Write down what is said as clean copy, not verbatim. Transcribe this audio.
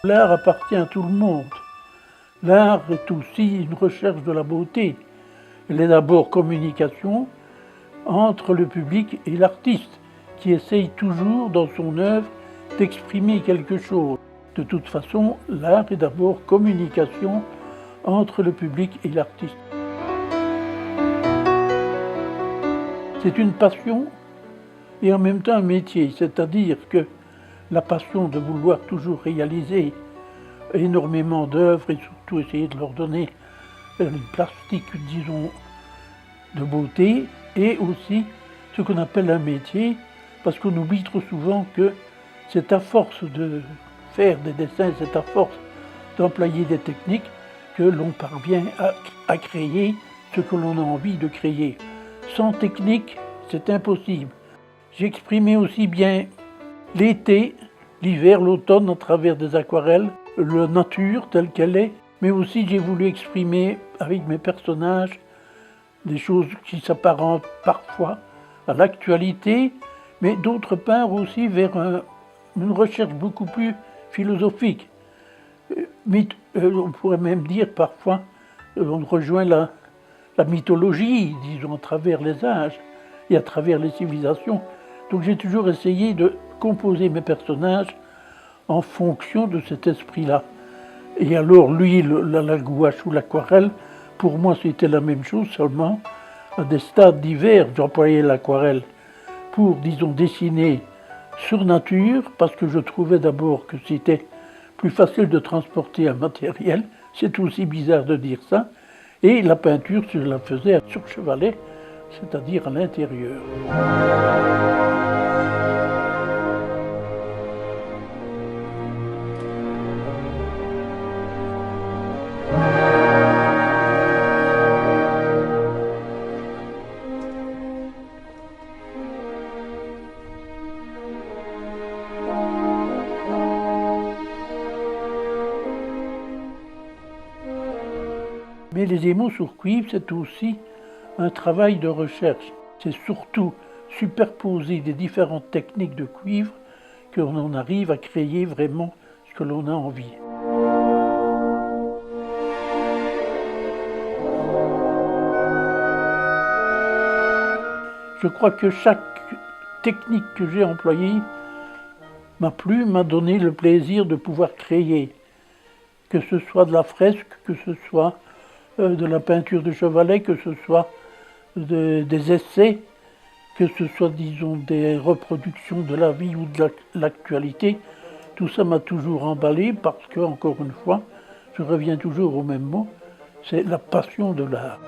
L'art appartient à tout le monde. L'art est aussi une recherche de la beauté. Elle est d'abord communication entre le public et l'artiste, qui essaye toujours dans son œuvre d'exprimer quelque chose. De toute façon, l'art est d'abord communication entre le public et l'artiste. C'est une passion et en même temps un métier, c'est-à-dire que la passion de vouloir toujours réaliser énormément d'œuvres et surtout essayer de leur donner une plastique, disons, de beauté, et aussi ce qu'on appelle un métier, parce qu'on oublie trop souvent que c'est à force de faire des dessins, c'est à force d'employer des techniques que l'on parvient à créer ce que l'on a envie de créer. Sans technique, c'est impossible. J'ai exprimé aussi bien l'été, l'hiver, l'automne à travers des aquarelles, la nature telle qu'elle est, mais aussi j'ai voulu exprimer avec mes personnages des choses qui s'apparentent parfois à l'actualité, mais d'autre part aussi vers une recherche beaucoup plus philosophique. On pourrait même dire parfois, on rejoint la mythologie, disons, à travers les âges et à travers les civilisations. Donc j'ai toujours essayé de composer mes personnages en fonction de cet esprit-là. Et alors l'huile, la gouache ou l'aquarelle, pour moi c'était la même chose, seulement à des stades divers. J'employais l'aquarelle pour, disons, dessiner sur nature, parce que je trouvais d'abord que c'était plus facile de transporter un matériel, c'est aussi bizarre de dire ça, et la peinture, je la faisais sur chevalet, c'est-à-dire à l'intérieur. Mais les émaux sur cuivre, c'est aussi un travail de recherche. C'est surtout superposer des différentes techniques de cuivre qu'on en arrive à créer vraiment ce que l'on a envie. Je crois que chaque technique que j'ai employée m'a plu, m'a donné le plaisir de pouvoir créer. Que ce soit de la fresque, que ce soit de la peinture de chevalet, que ce soit des essais, que ce soit, disons, des reproductions de la vie ou de l'actualité. Tout ça m'a toujours emballé parce que, encore une fois, je reviens toujours au même mot, c'est la passion de l'art.